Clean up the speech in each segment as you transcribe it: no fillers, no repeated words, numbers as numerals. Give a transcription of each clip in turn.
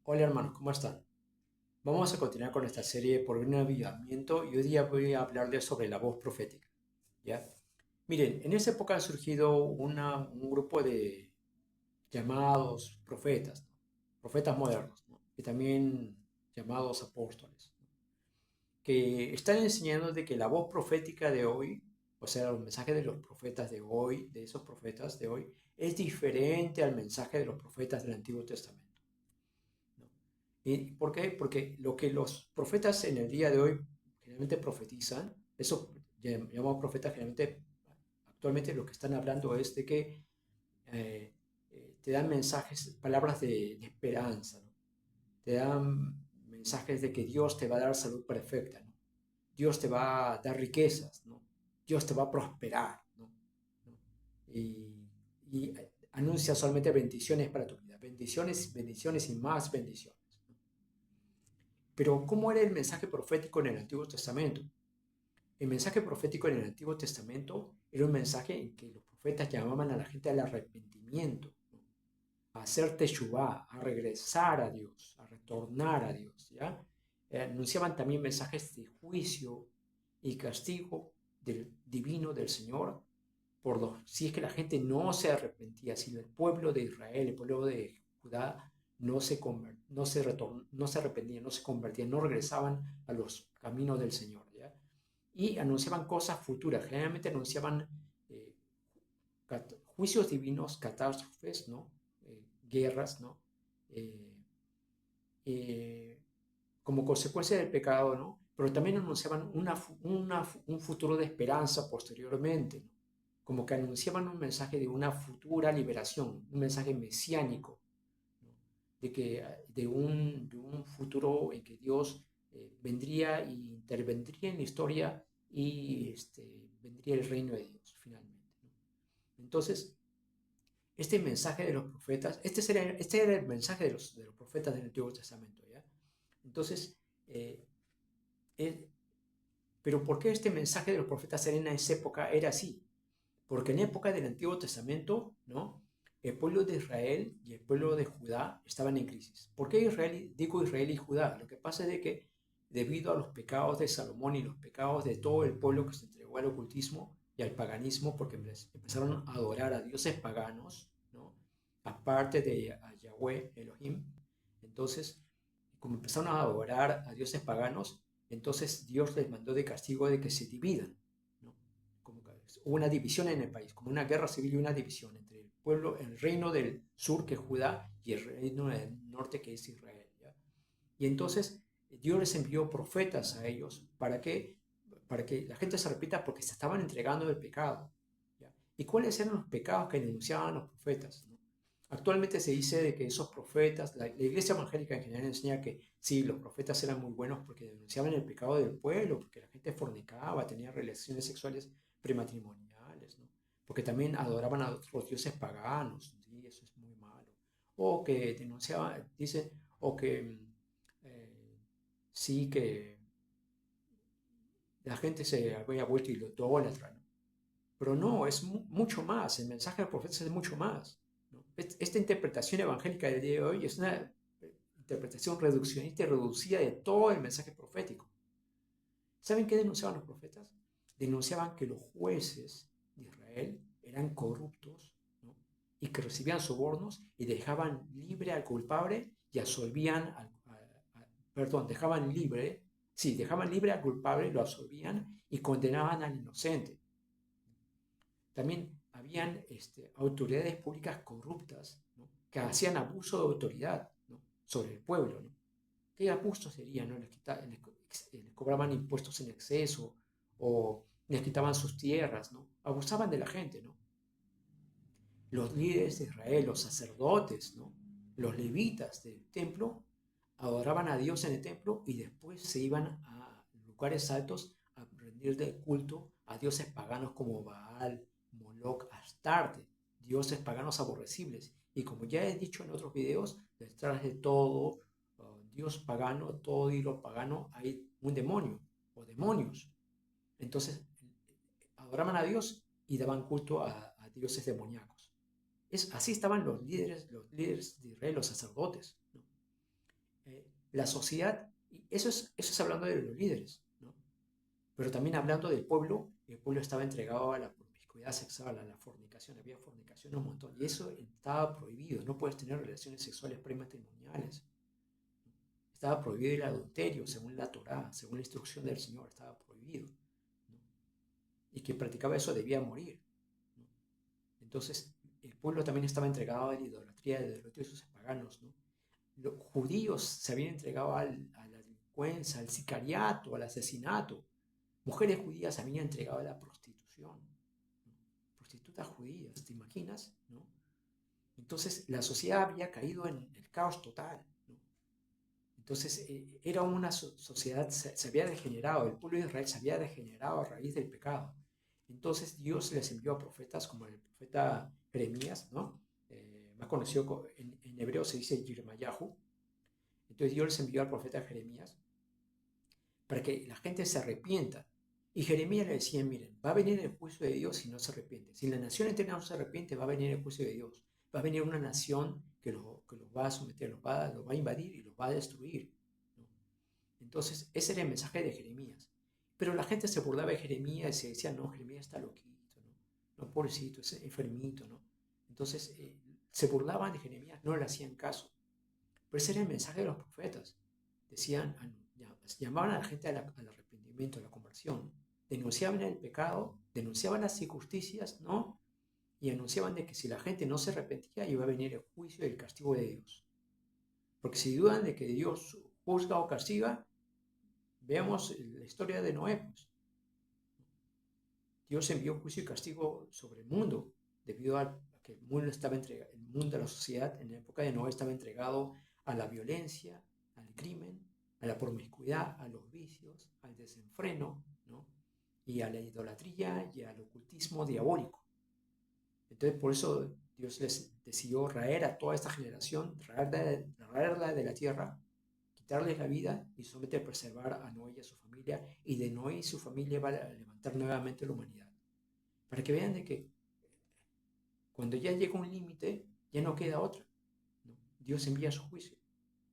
Hola hermanos, ¿cómo están? Vamos a continuar con esta serie por un avivamiento y hoy día voy a hablarles sobre la voz profética. ¿Ya? Miren, en esa época ha surgido un grupo de llamados profetas, ¿no? Profetas modernos, ¿no? Y también llamados apóstoles, ¿no? Que están enseñando de que la voz profética de hoy, o sea, los mensajes de los profetas de hoy, de esos profetas de hoy, es diferente al mensaje de los profetas del Antiguo Testamento. ¿No? ¿Y por qué? Porque lo que los profetas en el día de hoy generalmente profetizan, eso llamamos profetas generalmente, actualmente lo que están hablando es de que eh, te dan mensajes, palabras de esperanza, ¿no? Te dan mensajes de que Dios te va a dar salud perfecta, ¿no? Dios te va a dar riquezas, ¿no? Dios te va a prosperar, ¿no? ¿No? Y anuncia solamente bendiciones para tu vida, bendiciones, bendiciones y más bendiciones. Pero ¿cómo era el mensaje profético en el Antiguo Testamento? El mensaje profético en el Antiguo Testamento era un mensaje en que los profetas llamaban a la gente al arrepentimiento, ¿no? A hacer teshuvá, a regresar a Dios, a retornar a Dios, ¿ya? Anunciaban también mensajes de juicio y castigo divino del Señor si es que la gente no se arrepentía, si el pueblo de Israel, el pueblo de Judá no se arrepentían, no se convertían, no regresaban a los caminos del Señor, ¿ya? Y anunciaban cosas futuras, generalmente anunciaban eh, juicios divinos, catástrofes, ¿no? Guerras, ¿no? Eh, eh, como consecuencia del pecado, ¿no? Pero también anunciaban un futuro de esperanza posteriormente, ¿no? Como que anunciaban un mensaje de una futura liberación, un mensaje mesiánico, ¿no? De un futuro en que Dios vendría e intervendría en la historia y vendría el reino de Dios finalmente, ¿no? Entonces, este mensaje de los profetas, este era el mensaje de los profetas del Antiguo Testamento, ¿ya? Entonces, eh, eh, pero ¿por qué este mensaje de los profetas en esa época era así? Porque en la época del Antiguo Testamento, ¿no? El pueblo de Israel y el pueblo de Judá estaban en crisis. ¿Por qué Israel, digo Israel y Judá? Lo que pasa es de que debido a los pecados de Salomón y los pecados de todo el pueblo que se entregó al ocultismo y al paganismo, porque empezaron a adorar a dioses paganos, ¿no? Aparte de a Yahweh, Elohim. Entonces, como empezaron a adorar a dioses paganos, entonces Dios les mandó de castigo de que se dividan, ¿no? Como que hubo una división en el país, como una guerra civil y una división entre el pueblo, el reino del sur que es Judá y el reino del norte que es Israel, ¿ya? Y entonces Dios les envió profetas a ellos para que la gente se repita porque se estaban entregando el pecado, ¿ya? ¿Y cuáles eran los pecados que denunciaban los profetas, ¿no? Actualmente se dice de que esos profetas, la iglesia evangélica en general enseña que sí, los profetas eran muy buenos porque denunciaban el pecado del pueblo, porque la gente fornicaba, tenía relaciones sexuales prematrimoniales, ¿no? Porque también adoraban a otros dioses paganos, ¿sí? Eso es muy malo. O que denunciaban, dice, o que sí, que la gente se había vuelto idólatra, ¿no? Pero no, es mucho más, el mensaje del profeta es mucho más, ¿no? Esta interpretación evangélica del día de hoy es una interpretación reduccionista y reducida de todo el mensaje profético. ¿Saben qué denunciaban los profetas? Denunciaban que los jueces de Israel eran corruptos, ¿no? Y que recibían sobornos y dejaban libre al culpable y absolvían perdón, dejaban libre, sí, dejaban libre al culpable, lo absolvían y condenaban al inocente. También habían autoridades públicas corruptas, ¿no? Que hacían abuso de autoridad, ¿no? Sobre el pueblo, ¿no? ¿Qué abuso sería, no? Les cobraban impuestos en exceso o les quitaban sus tierras, ¿no? Abusaban de la gente, ¿no? Los líderes de Israel, los sacerdotes, ¿no? Los levitas del templo adoraban a Dios en el templo y después se iban a lugares altos a rendirle culto a dioses paganos como Baal, Moloch, Astarte, dioses paganos aborrecibles. Y como ya he dicho en otros videos, detrás de todo dios pagano, todo hilo pagano, hay un demonio o demonios. Entonces, adoraban a Dios y daban culto a dioses demoníacos. Así estaban los líderes de Israel, los sacerdotes, ¿no? la sociedad, y eso es hablando de los líderes, ¿no? Pero también hablando del pueblo, el pueblo estaba entregado a la promiscuidad sexual, a la fornicación, había fornicación un montón, y eso estaba prohibido, no puedes tener relaciones sexuales prematrimoniales. Estaba prohibido el adulterio, según la Torá, según la instrucción del Señor, estaba prohibido, ¿no? Y quien practicaba eso debía morir, ¿no? Entonces, el pueblo también estaba entregado a la idolatría de los dioses paganos, ¿no? Los judíos se habían entregado a la delincuencia, al sicariato, al asesinato. Mujeres judías se habían entregado a la prostitución, ¿no? Prostitutas judías, ¿te imaginas? ¿No? Entonces, la sociedad había caído en el caos total, ¿no? Entonces, era una sociedad, se había degenerado, el pueblo de Israel se había degenerado a raíz del pecado. Entonces, Dios les envió a profetas como el profeta Jeremías, ¿no? Más conocido en hebreo se dice Yirmayahu. Entonces, Dios les envió al profeta Jeremías para que la gente se arrepienta. Y Jeremías le decía, miren, va a venir el juicio de Dios si no se arrepiente. Si la nación entera no se arrepiente, va a venir el juicio de Dios. Va a venir una nación que los va a someter, los va a invadir y los va a destruir, ¿no? Entonces, ese era el mensaje de Jeremías. Pero la gente se burlaba de Jeremías y se decía, no, Jeremías está loquito, ¿no? No, pobrecito, es enfermito, ¿no? Entonces, se burlaban de Jeremías, no le hacían caso. Pero ese era el mensaje de los profetas. Decían, llamaban a la gente al arrepentimiento, a la conversión. Denunciaban el pecado, denunciaban las injusticias, ¿no? Y anunciaban de que si la gente no se arrepentía, iba a venir el juicio y el castigo de Dios. Porque si dudan de que Dios juzga o castiga, veamos la historia de Noé, pues. Dios envió juicio y castigo sobre el mundo, debido a que el mundo estaba entregado, el mundo, la sociedad en la época de Noé estaba entregado a la violencia, al crimen, a la promiscuidad, a los vicios, al desenfreno, ¿no? Y a la idolatría y al ocultismo diabólico. Entonces, por eso Dios les decidió raer a toda esta generación, raerla de la tierra, quitarles la vida y solamente preservar a Noé y a su familia, y de Noé y su familia va a levantar nuevamente la humanidad. Para que vean de que cuando ya llega un límite, ya no queda otra, ¿no? Dios envía su juicio,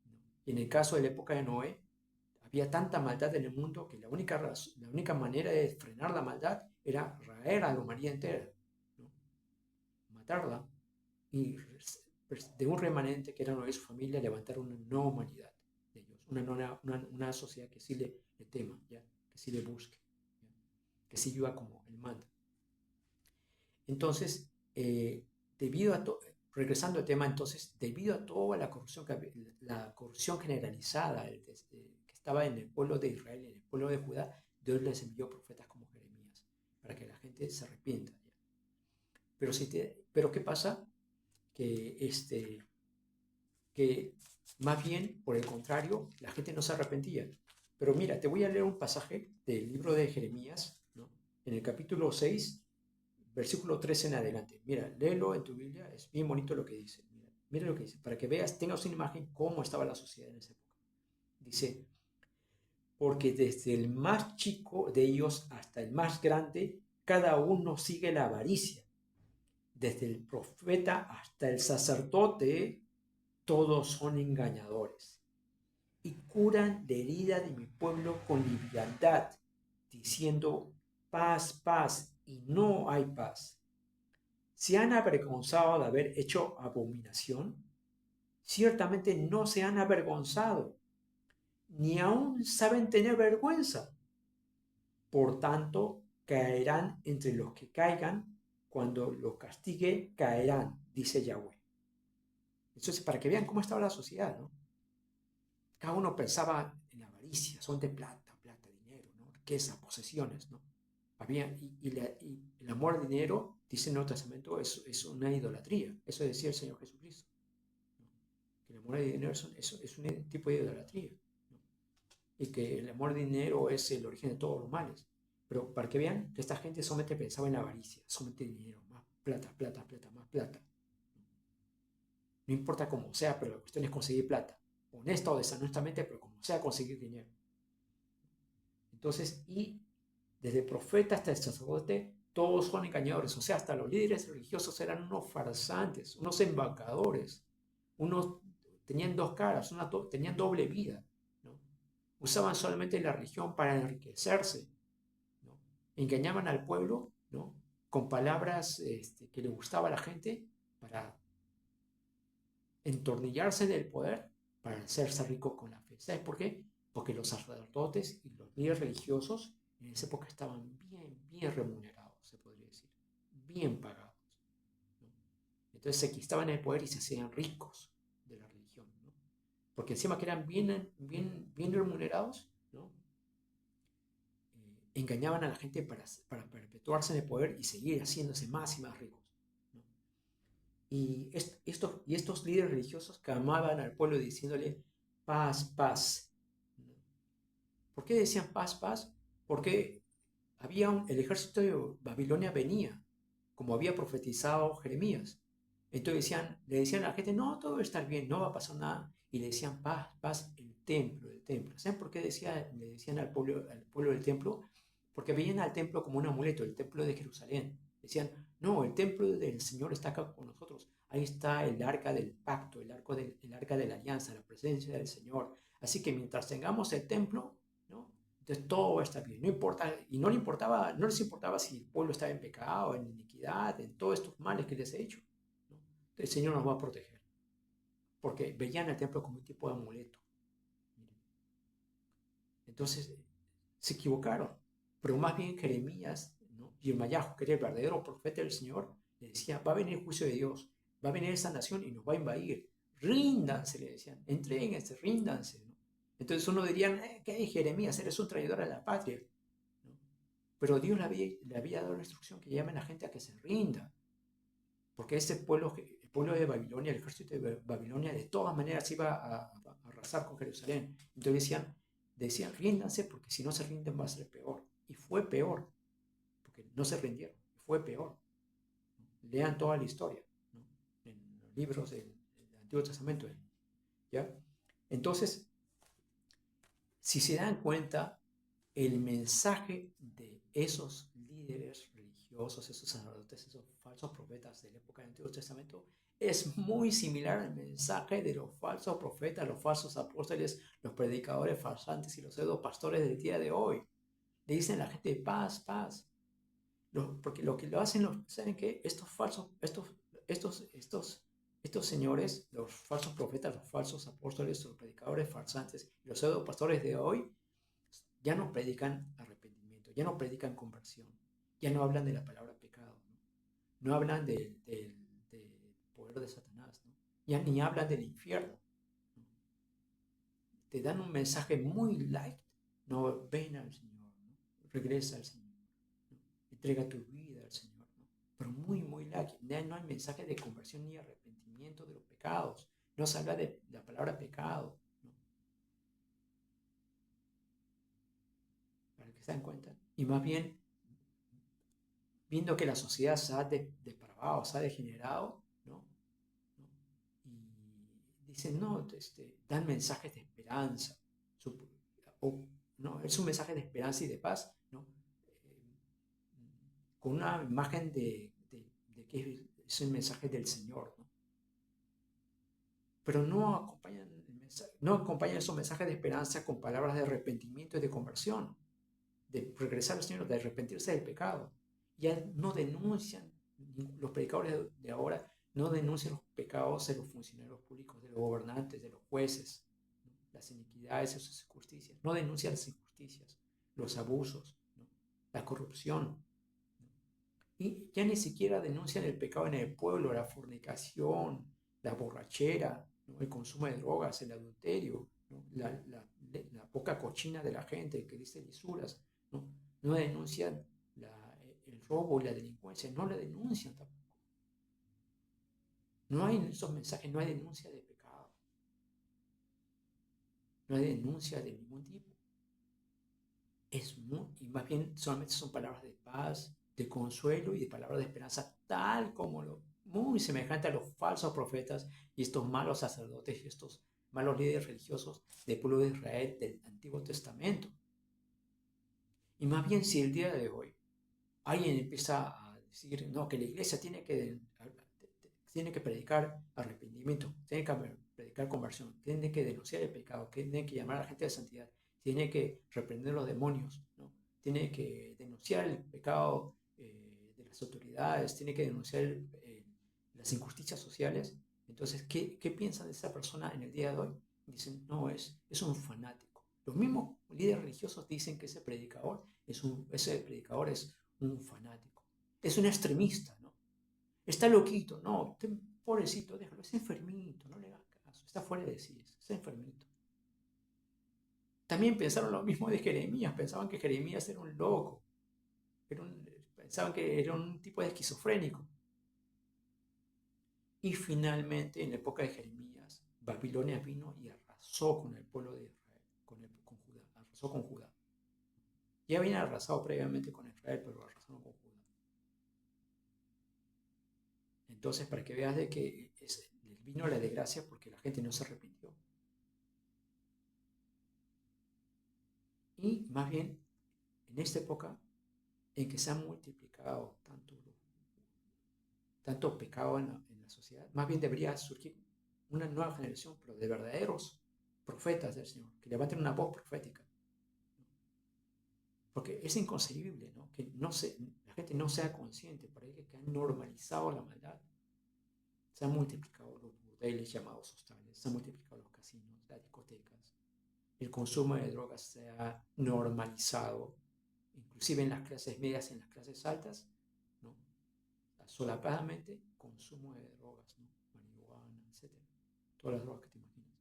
¿no? Y en el caso de la época de Noé, había tanta maldad en el mundo que la única manera de frenar la maldad era raer a la humanidad entera, ¿no? Matarla y de un remanente que era Noé y su familia levantar una nueva humanidad de ellos, una sociedad que sí le tema, ¿ya? Que sí le busque, ¿ya? Que sí viva como él manda. Entonces, debido a regresando al tema, entonces, debido a toda la corrupción generalizada que estaba en el pueblo de Israel, en el pueblo de Judá, Dios les envió profetas como Jeremías, para que la gente se arrepienta, ¿ya? Pero ¿qué pasa? Que más bien, por el contrario, la gente no se arrepentía. Pero mira, te voy a leer un pasaje del libro de Jeremías, ¿no? En el capítulo 6, versículo 13 en adelante. Mira, léelo en tu Biblia, es bien bonito lo que dice. Mira lo que dice, para que veas, tengas una imagen cómo estaba la sociedad en esa época. Dice, porque desde el más chico de ellos hasta el más grande, cada uno sigue la avaricia. Desde el profeta hasta el sacerdote, todos son engañadores y curan la herida de mi pueblo con liviandad, diciendo paz, paz, y no hay paz. ¿Se han avergonzado de haber hecho abominación? Ciertamente no se han avergonzado, ni aún saben tener vergüenza. Por tanto, caerán entre los que caigan, cuando los castigue, caerán, dice Yahweh. Entonces, para que vean cómo estaba la sociedad, ¿no? Cada uno pensaba en la avaricia, son de plata, plata, dinero, ¿no? Riqueza, posesiones, ¿no? Y el amor al dinero, dice el Nuevo Testamento, es una idolatría. Eso decía el Señor Jesucristo, ¿no? Que el amor al dinero es un tipo de idolatría, ¿no? Y que el amor al dinero es el origen de todos los males. Pero para que vean que esta gente solamente pensaba en la avaricia, solamente dinero, más plata, plata, plata, más plata. No importa cómo sea, pero la cuestión es conseguir plata. Honesta o deshonestamente, pero como sea, conseguir dinero. Entonces, y desde el profeta hasta el sacerdote, todos son engañadores. O sea, hasta los líderes religiosos eran unos farsantes, unos embaucadores, unos tenían dos caras, tenían doble vida, ¿no? Usaban solamente la religión para enriquecerse, ¿no? Engañaban al pueblo, ¿no? Con palabras que le gustaba a la gente para entornillarse del poder, para hacerse rico con la fe. ¿Sabes por qué? Porque los sacerdotes y los líderes religiosos en esa época estaban bien remunerados, se podría decir, bien pagados, ¿no? Entonces se estaban en el poder y se hacían ricos de la religión, ¿no? Porque encima que eran bien remunerados, ¿no? Engañaban a la gente para perpetuarse en el poder y seguir haciéndose más y más ricos, ¿no? Y estos líderes religiosos que amaban al pueblo diciéndole paz, paz, ¿no? ¿Por qué decían paz, paz? Porque el ejército de Babilonia venía, como había profetizado Jeremías. Entonces le decían a la gente, no, todo va a estar bien, no va a pasar nada. Y le decían, paz, paz, el templo, el templo. ¿Saben por qué le decían al pueblo del templo? Porque veían al templo como un amuleto, el templo de Jerusalén. Decían, no, el templo del Señor está acá con nosotros. Ahí está el arca del pacto, el arca de la alianza, la presencia del Señor. Así que mientras tengamos el templo, ¿no? Entonces todo va a estar bien, no importa, y no les importaba si el pueblo estaba en pecado, en iniquidad, en todos estos males que les he hecho, ¿no? El Señor nos va a proteger, porque veían el templo como un tipo de amuleto. Entonces se equivocaron, pero más bien Jeremías, ¿no? Y el Mayajo, que era el verdadero profeta del Señor, le decía, va a venir el juicio de Dios, va a venir esa nación y nos va a invadir. Ríndanse, le decían, entréguense, ríndanse, ¿no? Entonces uno diría, ¿qué Jeremías? Eres un traidor a la patria, ¿no? Pero Dios le había dado la instrucción que llamen a la gente a que se rinda, porque ese pueblo, el pueblo de Babilonia, el ejército de Babilonia, de todas maneras iba a arrasar con Jerusalén. Entonces decían, ríndanse, porque si no se rinden va a ser peor. Y fue peor, porque no se rindieron, fue peor. Lean toda la historia, ¿no? En los libros del Antiguo Testamento, ¿ya? Entonces, si se dan cuenta, el mensaje de esos líderes religiosos, esos sacerdotes, esos falsos profetas de la época del Antiguo Testamento, es muy similar al mensaje de los falsos profetas, los falsos apóstoles, los predicadores farsantes y los pseudo pastores del día de hoy. Le dicen a la gente paz, paz. Porque lo que lo hacen, ¿saben qué? Estos señores, los falsos profetas, los falsos apóstoles, los predicadores farsantes, los pseudo pastores de hoy, ya no predican arrepentimiento, ya no predican conversión, ya no hablan de la palabra pecado, ¿no? No hablan del poder de Satanás, ¿no? Ya ni hablan del infierno, ¿no? Te dan un mensaje muy light, no, ven al Señor, ¿no? Regresa al Señor, ¿no? Entrega tu vida al Señor, ¿no? Pero muy light, ya no hay mensaje de conversión ni arrepentimiento de los pecados, no se habla de la palabra pecado, ¿no? Para que se den cuenta. Y más bien, viendo que la sociedad se ha depravado, se ha degenerado, ¿no? ¿No? Y dicen, no, dan mensajes de esperanza, ¿no? Es un mensaje de esperanza y de paz, ¿no? Con una imagen de que es el mensaje del Señor, ¿no? Pero no acompañan esos mensajes de esperanza con palabras de arrepentimiento y de conversión, de regresar al Señor, de arrepentirse del pecado. Ya no denuncian, los predicadores de ahora no denuncian los pecados de los funcionarios públicos, de los gobernantes, de los jueces, ¿no? Las iniquidades y sus injusticias. No denuncian las injusticias, los abusos, ¿no? La corrupción, ¿no? Y ya ni siquiera denuncian el pecado en el pueblo, la fornicación, la borrachera, ¿no? El consumo de drogas, el adulterio, ¿no? La poca cochina de la gente que dice lisuras, ¿no? No denuncian el robo y la delincuencia, no la denuncian tampoco. No hay en esos mensajes, no hay denuncia de pecado, no hay denuncia de ningún tipo. Y más bien solamente son palabras de paz, de consuelo y de palabras de esperanza, tal como muy semejante a los falsos profetas y estos malos sacerdotes y estos malos líderes religiosos del pueblo de Israel del Antiguo Testamento. Y más bien, si el día de hoy alguien empieza a decir, no, que la iglesia tiene que predicar arrepentimiento, tiene que predicar conversión, tiene que denunciar el pecado, tiene que llamar a la gente de santidad, tiene que reprender los demonios, ¿no? Tiene que denunciar el pecado de las autoridades, tiene que denunciar las injusticias sociales. Entonces, ¿qué piensan de esa persona en el día de hoy? Dicen, no, es un fanático. Los mismos líderes religiosos dicen que ese predicador es un fanático, es un extremista, ¿no? Está loquito, no, pobrecito, déjalo, es enfermito, no le hagas caso, está fuera de sí, está enfermito. También pensaron lo mismo de Jeremías, pensaban que Jeremías era un loco, pensaban que era un tipo de esquizofrénico. Y finalmente, en la época de Jeremías, Babilonia vino y arrasó con el pueblo de Israel, con Judá, arrasó con Judá. Ya habían arrasado previamente con Israel, pero arrasaron con Judá. Entonces, para que veas de que vino la desgracia porque la gente no se arrepintió. Y más bien, en esta época en que se ha multiplicado tanto pecado en la sociedad, más bien debería surgir una nueva generación, pero de verdaderos profetas del Señor, que levanten una voz profética. Porque es inconcebible, ¿no? Que la gente no sea consciente, parece que han normalizado la maldad. Se han multiplicado los burdeles llamados hostales, se han multiplicado los casinos, las discotecas, el consumo de drogas se ha normalizado, inclusive en las clases medias, en las clases altas, ¿no? Solapadamente consumo de drogas, ¿no? Marihuana, etc. Todas las drogas que te imaginas.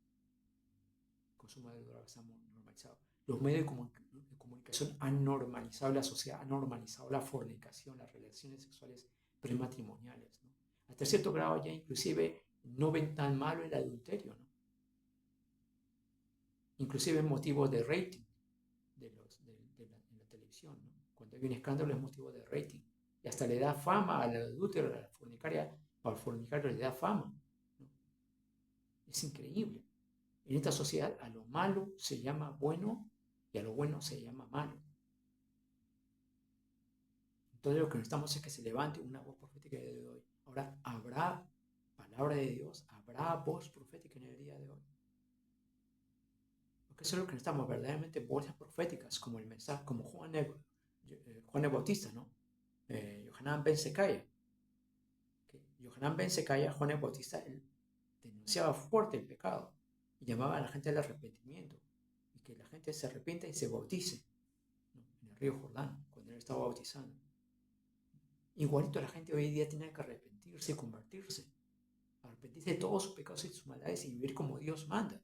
El consumo de drogas se ha normalizado. Los medios de comunicación han normalizado la sociedad, han normalizado la fornicación, las relaciones sexuales prematrimoniales, ¿no? Hasta cierto grado ya inclusive no ven tan malo el adulterio, ¿no? Inclusive es motivo de rating en la televisión, ¿no? Cuando hay un escándalo es motivo de rating. Y hasta le da fama al adúltero, a la fornicaria, al fornicario le da fama, ¿no? Es increíble. En esta sociedad a lo malo se llama bueno y a lo bueno se llama malo. Entonces lo que necesitamos es que se levante una voz profética de hoy. Ahora, ¿habrá palabra de Dios? ¿Habrá voz profética en el día de hoy? Porque eso es lo que necesitamos, verdaderamente voces proféticas, como el mensaje, como Juan el Bautista, ¿no? Yohanan ben Sekaya. Yohanan ben Sekaya, Juan el Bautista, él denunciaba fuerte el pecado y llamaba a la gente al arrepentimiento y que la gente se arrepienta y se bautice, ¿no? En el río Jordán, cuando él estaba bautizando. Igualito la gente hoy en día tiene que arrepentirse y convertirse, arrepentirse de todos sus pecados y sus maldades y vivir como Dios manda.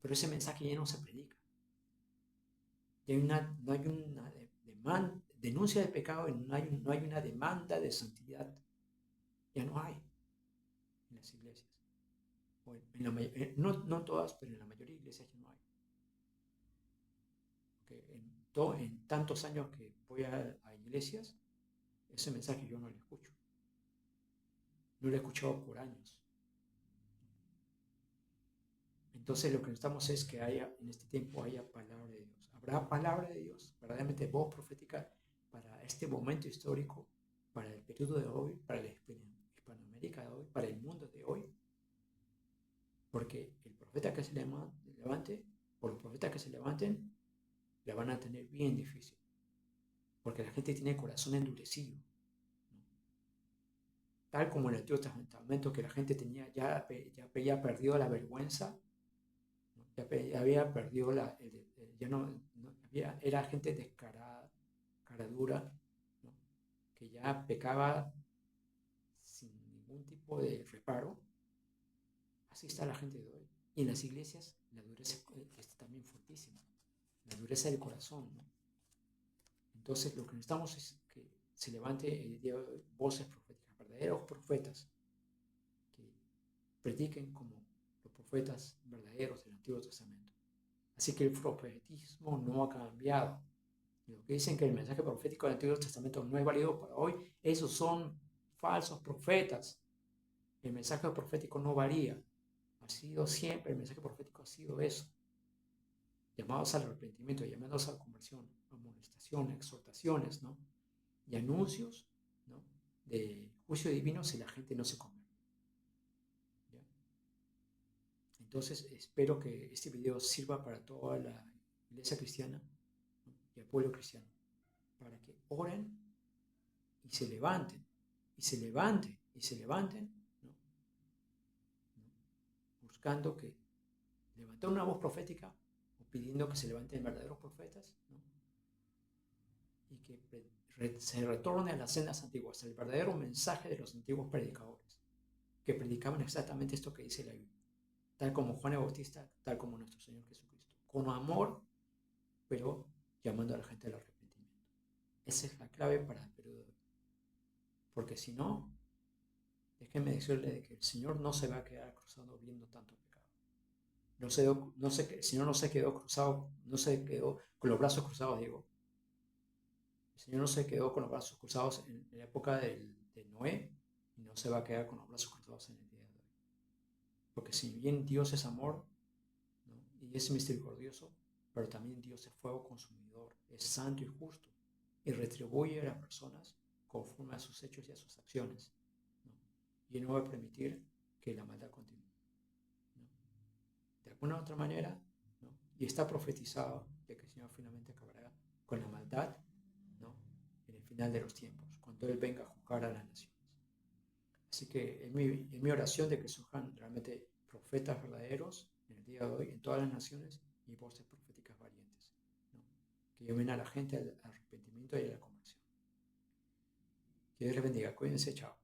Pero ese mensaje ya no se predica. No hay una denuncia de pecado y no hay una demanda de santidad. Ya no hay en las iglesias. No todas, pero en la mayoría de iglesias ya no hay. Porque en tantos años que voy a iglesias, ese mensaje yo no lo escucho. No lo he escuchado por años. Entonces lo que necesitamos es que en este tiempo haya palabra de Dios. Habrá palabra de Dios, verdaderamente voz profética para este momento histórico, para el periodo de hoy, para la Hispanoamérica de hoy, para el mundo de hoy. Porque el profeta que se levante, o los profetas que se levanten, la van a tener bien difícil. Porque la gente tiene el corazón endurecido, ¿no? Tal como en el Antiguo Testamento, que la gente ya había perdido la vergüenza, ¿no? Ya había perdido era gente descarada, cara dura, ¿no? Que ya pecaba sin ningún tipo de reparo. Así está la gente de hoy. Y en las iglesias la dureza está también fuertísima, la dureza del corazón, ¿no? Entonces lo que necesitamos es que se levante el día de hoy voces proféticas, verdaderos profetas, que prediquen como los profetas verdaderos del Antiguo Testamento. Así que el profetismo no ha cambiado. Los que dicen que el mensaje profético del Antiguo Testamento no es válido para hoy, esos son falsos profetas. El mensaje profético no varía. Ha sido siempre, el mensaje profético ha sido eso. Llamados al arrepentimiento, llamados a la conversión, amonestaciones, exhortaciones, ¿no? Y anuncios, ¿no? De juicio divino si la gente no se convierte. ¿Ya? Entonces espero que este video sirva para toda la iglesia cristiana, ¿no? Y el pueblo cristiano, para que oren y se levanten, y se levanten, y se levanten, ¿no? ¿No? Buscando que levantar una voz profética o pidiendo que se levanten verdaderos profetas, ¿no? Y que se retorne a las sendas antiguas, al verdadero mensaje de los antiguos predicadores, que predicaban exactamente esto que dice la Biblia, tal como Juan el Bautista, tal como nuestro Señor Jesucristo, con amor, pero llamando a la gente al arrepentimiento. Esa es la clave para el periodo de hoy, porque si no, déjenme decirle que el Señor no se va a quedar cruzado viendo tanto pecado. El Señor no se quedó cruzado, no se quedó con los brazos cruzados, digo. El Señor no se quedó con los brazos cruzados en la época de Noé y no se va a quedar con los brazos cruzados en el día de hoy. Porque si bien Dios es amor, ¿no? Y es misericordioso, pero también Dios es fuego consumidor, es santo y justo y retribuye a las personas conforme a sus hechos y a sus acciones, ¿no? Y no va a permitir que la maldad continúe, ¿no? De alguna u otra manera, ¿no? Y está profetizado de que el Señor finalmente acabará con la maldad, ¿no? En el final de los tiempos, cuando Él venga a juzgar a las naciones. Así que es mi oración de que surjan realmente profetas verdaderos en el día de hoy en todas las naciones y voces proféticas valientes, ¿no? Que llamen a la gente al arrepentimiento y a la conversión. Que Dios les bendiga. Cuídense, chao.